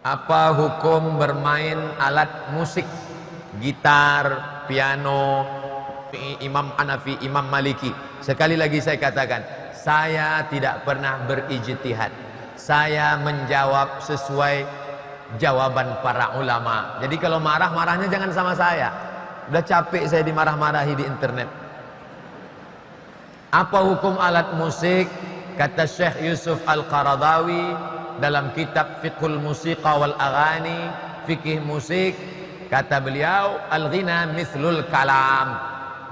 Apa hukum bermain alat musik, gitar, piano, Imam Hanafi, Imam Maliki? Sekali lagi saya katakan, saya tidak pernah berijtihad. Saya menjawab sesuai jawaban para ulama. Jadi kalau marah-marahnya jangan sama saya. Udah capek saya dimarah-marahi di internet. Apa hukum alat musik? Kata Syekh Yusuf Al-Qaradawi dalam kitab Fiqhul Musiqa wal Aghani, fikih musik, kata beliau, al-ghina mithlul kalam.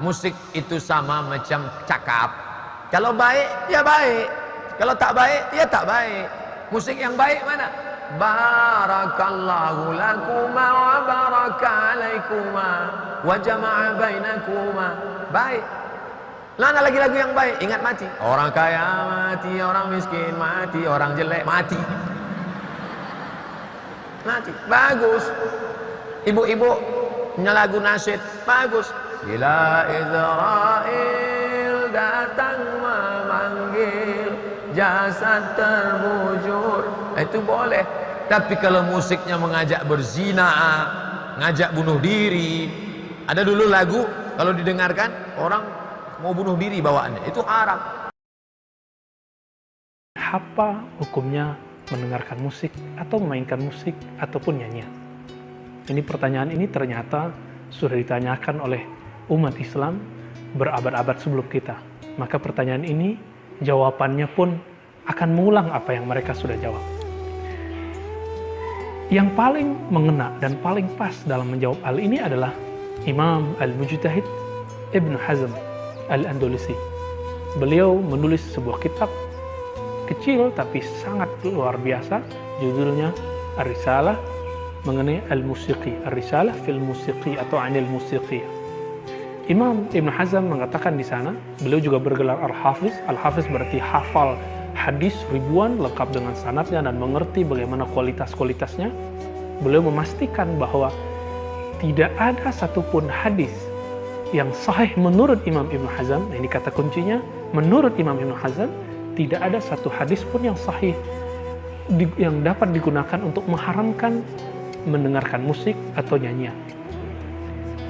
Musik itu sama macam cakap. Kalau baik, ya baik. Kalau tak baik, ya tak baik. Musik yang baik mana? Barakallahu lakuma wa baraka alaikuma wa jama'a bainakuma. Baik. Mana lagi lagu yang baik? Ingat mati. Orang kaya mati, orang miskin mati, orang jelek mati. Mati. Bagus. Ibu-ibu punya lagu nasyid. Bagus. Bila Israel datang memanggil, jasad terbujur. Itu boleh. Tapi kalau musiknya mengajak berzina, ngajak bunuh diri. Ada dulu lagu kalau didengarkan orang mau bunuh diri bawaannya, itu haram. Apa hukumnya mendengarkan musik atau memainkan musik ataupun nyanyian? Ini pertanyaan ini ternyata sudah ditanyakan oleh umat Islam berabad-abad sebelum kita. Maka pertanyaan ini jawabannya pun akan mengulang apa yang mereka sudah jawab. Yang paling mengena dan paling pas dalam menjawab hal ini adalah Imam Al-Mujtahid Ibn Hazm Al-Andalusi. Beliau menulis sebuah kitab kecil tapi sangat luar biasa, judulnya Ar-Risalah mengenai Al-Musiqi, Ar-Risalah fil Musiqi atau Anil Musiqi. Imam Ibn Hazm mengatakan di sana, beliau juga bergelar Al-Hafiz. Al-Hafiz berarti hafal hadis ribuan lengkap dengan sanadnya dan mengerti bagaimana kualitas-kualitasnya. Beliau memastikan bahwa tidak ada satupun hadis yang sahih menurut Imam Ibn Hazm. Nah, ini kata kuncinya, menurut Imam Ibn Hazm tidak ada satu hadis pun yang sahih yang dapat digunakan untuk mengharamkan mendengarkan musik atau nyanyian.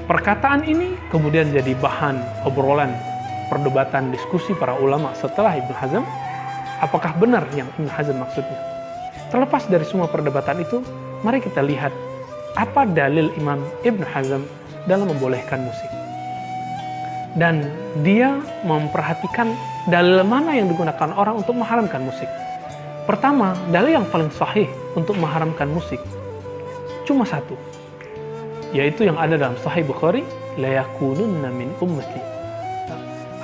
Perkataan ini kemudian jadi bahan obrolan, perdebatan, diskusi para ulama setelah Ibn Hazm. Apakah benar yang Ibn Hazm maksudnya? Terlepas dari semua perdebatan itu, mari kita lihat apa dalil Imam Ibn Hazm dalam membolehkan musik. Dan dia memperhatikan dalil mana yang digunakan orang untuk mengharamkan musik. Pertama, dalil yang paling sahih untuk mengharamkan musik cuma satu, yaitu yang ada dalam Sahih Bukhari, la yakununna min ummati,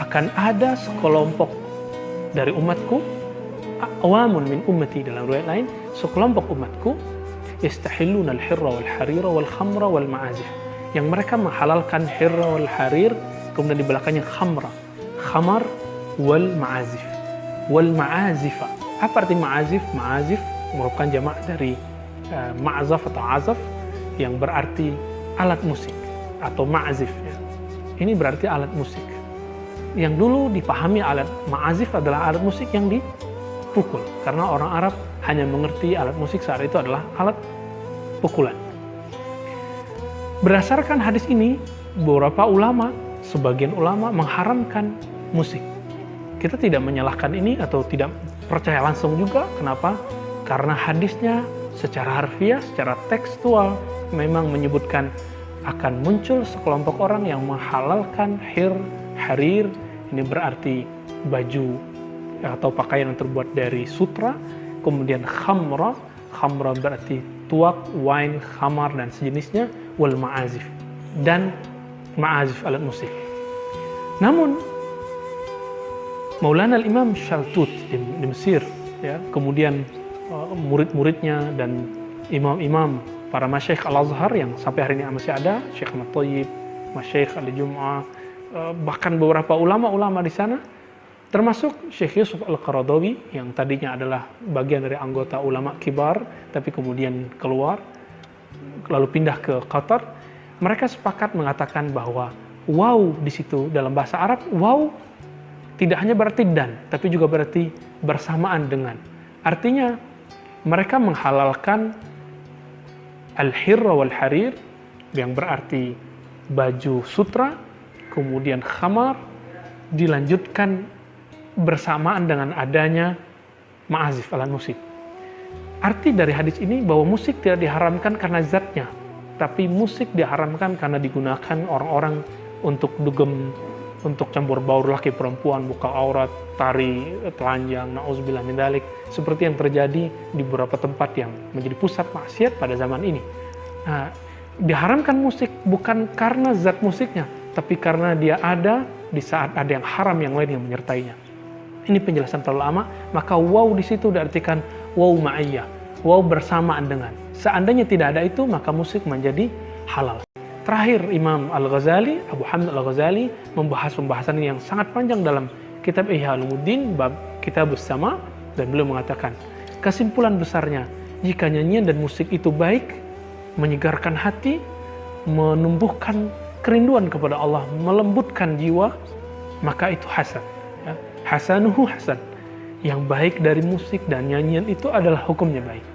akan ada sekelompok dari umatku, awamun min ummati dalam riwayat lain, sekelompok umatku, yastahilluna al-hirra wal harira wal khamra wal ma'azif, yang mereka menghalalkan hirra wal harir, kemudian di belakangnya khamar wal ma'azif, wal ma'azifa. Apa arti ma'azif? Ma'azif merupakan jamak dari ma'azaf atau azaf, yang berarti alat musik atau ma'azif ya. Ini berarti alat musik. Yang dulu dipahami alat ma'azif adalah alat musik yang dipukul, karena orang Arab hanya mengerti alat musik saat itu adalah alat pukulan. Berdasarkan hadis ini, beberapa ulama, sebagian ulama mengharamkan musik. Kita tidak menyalahkan ini atau tidak percaya langsung juga. Kenapa? Karena hadisnya secara harfiah, secara tekstual memang menyebutkan akan muncul sekelompok orang yang menghalalkan harir. Ini berarti baju atau pakaian yang terbuat dari sutra. Kemudian khamra berarti tuak, wine, khamar dan sejenisnya, wal ma'azif, dan ma'azif alat musik. Namun Maulana Imam Shaltut di Mesir ya, kemudian murid-muridnya dan imam-imam para masyaikh Al-Azhar yang sampai hari ini masih ada, Syekh Ahmad Thayyib, Masyaikh Al-Jum'ah, bahkan beberapa ulama-ulama di sana, termasuk Syekh Yusuf Al-Qaradawi yang tadinya adalah bagian dari anggota ulama kibar tapi kemudian keluar lalu pindah ke Qatar. Mereka sepakat mengatakan bahwa waw di situ dalam bahasa Arab, waw tidak hanya berarti dan, tapi juga berarti bersamaan dengan. Artinya mereka menghalalkan al-hirra wal harir, yang berarti baju sutra, kemudian khamar, dilanjutkan bersamaan dengan adanya ma'azif, alat musik. Arti dari hadis ini bahwa musik tidak diharamkan karena zatnya, tapi musik diharamkan karena digunakan orang-orang untuk dugem, untuk campur baur laki perempuan, buka aurat, tari, telanjang, na'udzubillah min dzalik, seperti yang terjadi di beberapa tempat yang menjadi pusat maksiat pada zaman ini. Nah, diharamkan musik bukan karena zat musiknya, tapi karena dia ada di saat ada yang haram yang lain yang menyertainya. Ini penjelasan para ulama. Maka waw di situ diartikan waw ma'iyah, waw bersamaan dengan. Seandainya tidak ada itu, maka musik menjadi halal. Terakhir, Imam Al-Ghazali, Abu Hamid Al-Ghazali membahas pembahasan ini yang sangat panjang dalam kitab Ihya Ulumuddin, bab Kitabus Sama, dan beliau mengatakan, kesimpulan besarnya, jika nyanyian dan musik itu baik, menyegarkan hati, menumbuhkan kerinduan kepada Allah, melembutkan jiwa, maka itu hasan. Ya. Hasanuhu hasan. Yang baik dari musik dan nyanyian itu adalah hukumnya baik.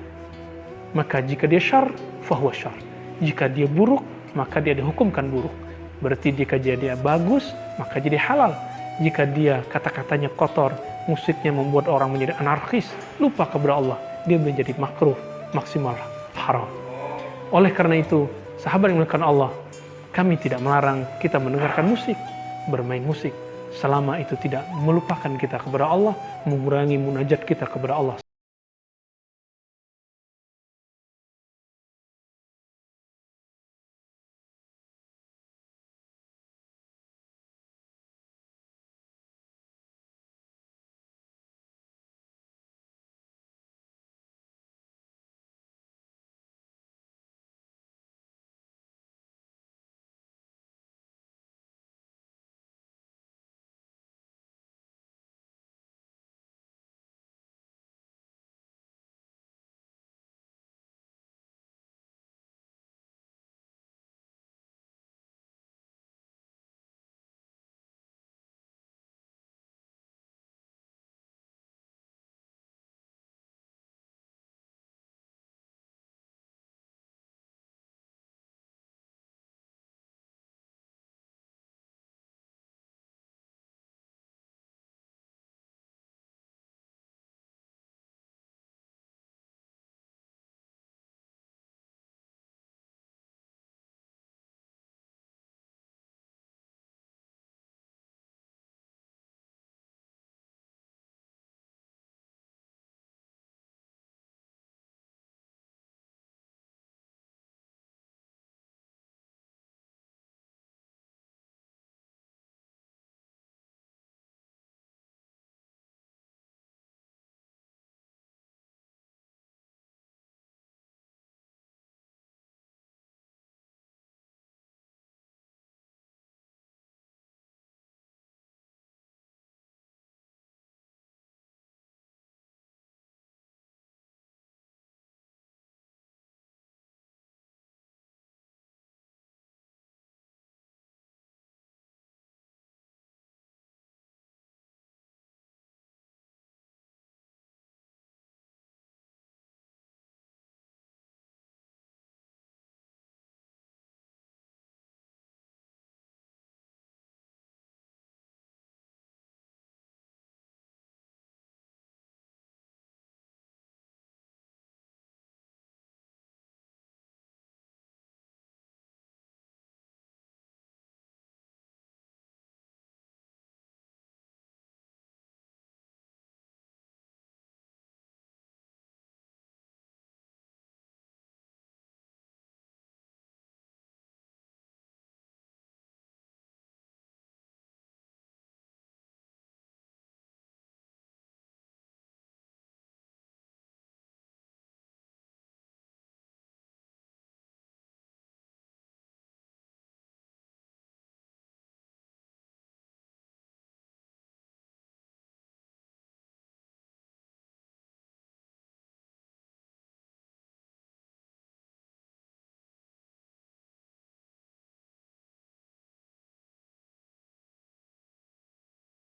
Maka jika dia syar, fahuwa syar. Jika dia buruk, maka dia dihukumkan buruk. Berarti jika dia bagus, maka jadi halal. Jika dia kata-katanya kotor, musiknya membuat orang menjadi anarkis, lupa kepada Allah, dia menjadi makruh, maksimal haram. Oleh karena itu, sahabat yang dimuliakan Allah, kami tidak melarang kita mendengarkan musik, bermain musik, selama itu tidak melupakan kita kepada Allah, mengurangi munajat kita kepada Allah.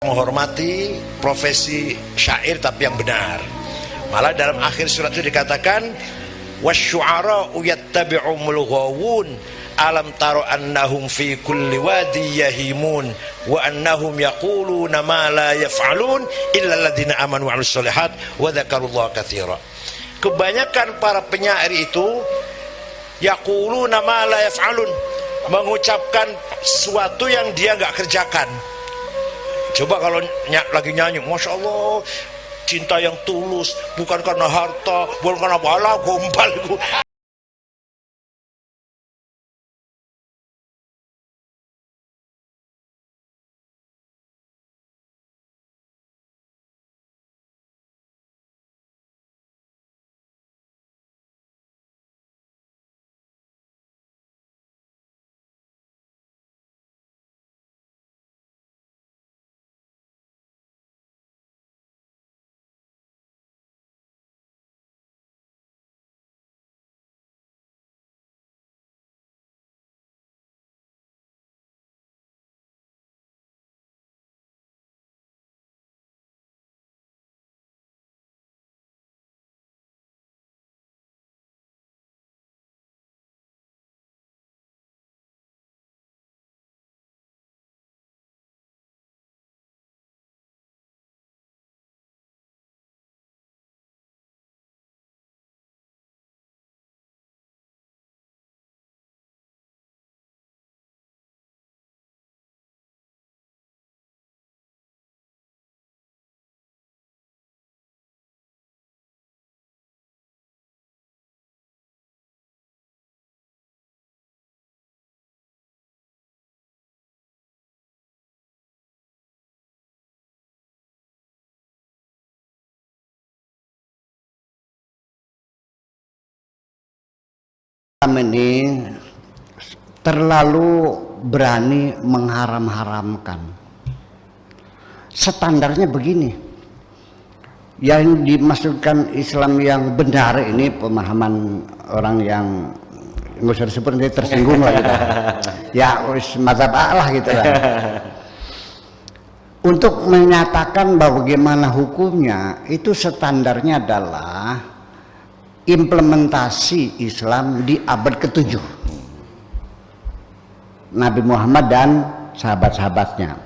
Menghormati profesi syair tapi yang benar. Malah dalam akhir surat itu dikatakan wasyu'ara'u yattabi'umul ghawun alam taro annahum fi kulli wadi yahimun wa annahum yaquluna ma la yaf'alun illa alladziina amanu wa 'amilus shalihat wa dzakarullaha katsira. Kebanyakan para penyair itu yaquluna ma la yaf'alun, mengucapkan sesuatu yang dia nggak kerjakan. Coba kalau lagi nyanyi, Masya Allah, cinta yang tulus, bukan karena harta, bukan karena bala, gombal itu. Ini terlalu berani mengharam-haramkan. Standarnya begini, yang dimaksudkan Islam yang benar ini pemahaman orang yang nggak usah disebut nanti tersinggung lah gitu. Ya mazhab A lah gitu lah. Untuk menyatakan bahwa bagaimana hukumnya itu standarnya adalah implementasi Islam di abad ke-7 Nabi Muhammad dan sahabat-sahabatnya.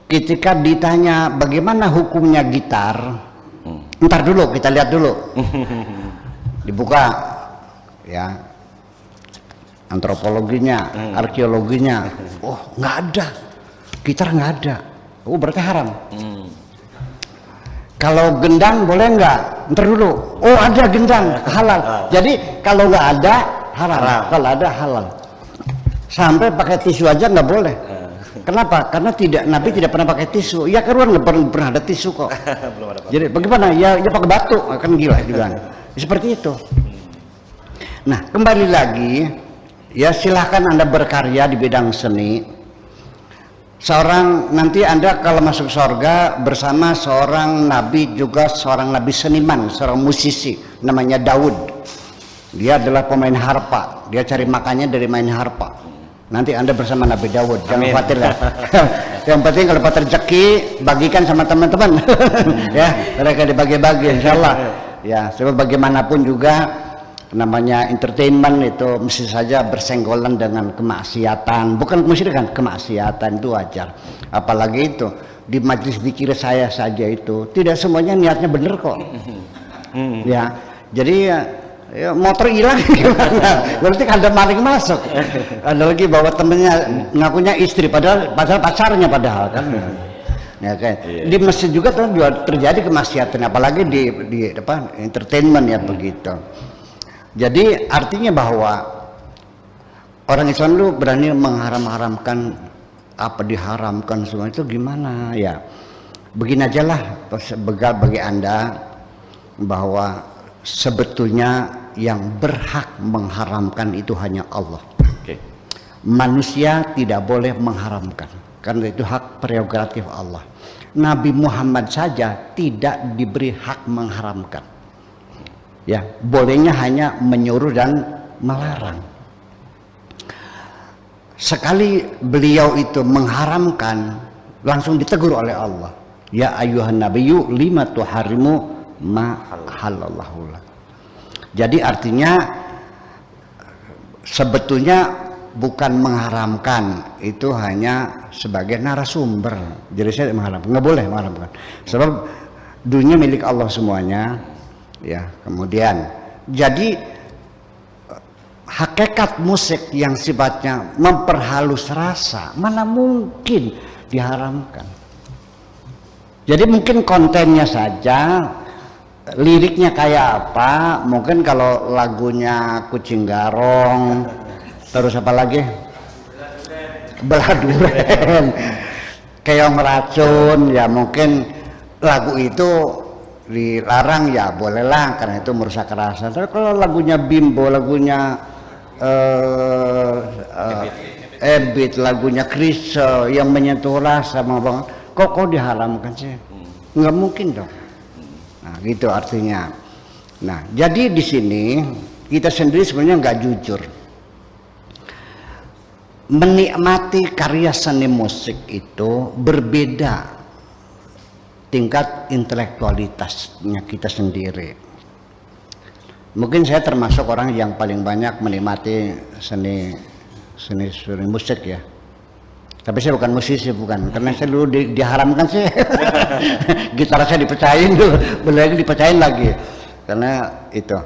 Ketika ditanya bagaimana hukumnya gitar, ntar dulu kita lihat dulu, dibuka ya antropologinya, arkeologinya. Oh nggak ada, gitar nggak ada. Oh berarti haram. Kalau gendang boleh nggak? Ntar dulu. Oh ada gendang, halal. Jadi kalau nggak ada haram. Kalau ada halal. Sampai pakai tisu aja nggak boleh. Kenapa? Karena Nabi tidak pernah pakai tisu. Ya kan nggak pernah ada tisu kok. Belum ada. Jadi bagaimana? Ya pakai batu, kan gila juga. Seperti itu. Nah kembali lagi, ya silahkan Anda berkarya di bidang seni. Nanti Anda kalau masuk surga bersama seorang nabi, juga seorang nabi seniman, seorang musisi namanya Daud. Dia adalah pemain harpa, dia cari makannya dari main harpa. Nanti Anda bersama Nabi Daud, jangan khawatir ya. Yang penting kalau dapat rezeki bagikan sama teman-teman. Ya, mereka dibagi-bagi insyaallah. Ya, sebab bagaimanapun juga namanya entertainment itu mesti saja bersenggolan dengan kemaksiatan, bukan kemusyrikan, kemaksiatan itu wajar. Apalagi itu di majelis zikir saya saja itu tidak semuanya niatnya bener kok. Ya, jadi ya, motor hilang gimana? Berarti ada maling masuk. Ada lagi bawa temennya ngakunya istri padahal pacarnya padahal kan. Ya kan. Di masjid juga terjadi kemaksiatan, apalagi di apa entertainment ya begitu. Jadi artinya bahwa orang Islam itu berani mengharam-haramkan apa diharamkan semua itu gimana ya. Begini aja lah bagi Anda bahwa sebetulnya yang berhak mengharamkan itu hanya Allah. Manusia tidak boleh mengharamkan karena itu hak prerogatif Allah. Nabi Muhammad saja tidak diberi hak mengharamkan. Ya, bolehnya hanya menyuruh dan melarang. Sekali beliau itu mengharamkan, langsung ditegur oleh Allah. Ya ayyuhan nabiyyu lima tuharimu ma halallahu lak. Jadi artinya sebetulnya bukan mengharamkan, itu hanya sebagai narasumber. Jadi saya mengharamkan, nggak boleh mengharamkan. Sebab dunia milik Allah semuanya, ya. Kemudian, jadi hakikat musik yang sifatnya memperhalus rasa, mana mungkin diharamkan. Jadi mungkin kontennya saja, liriknya kayak apa, mungkin kalau lagunya Kucing Garong, terus apa lagi? Belah Duren, Keong Racun, ya mungkin lagu itu dilarang, ya bolehlah karena itu merusak rasa. Tapi kalau lagunya Bimbo, lagunya Ebit, lagunya Krisye yang menyentuh rasa, kok diharamkan sih? Nggak mungkin dong. Nah, gitu artinya. Nah, jadi di sini kita sendiri sebenarnya nggak jujur. Menikmati karya seni musik itu berbeda tingkat intelektualitasnya kita sendiri. Mungkin saya termasuk orang yang paling banyak menikmati seni musik ya. Tapi saya bukan musisi, bukan, karena saya dulu diharamkan sih. Gitar saya dipecahin dulu, belum lagi dipecahin lagi, karena itu.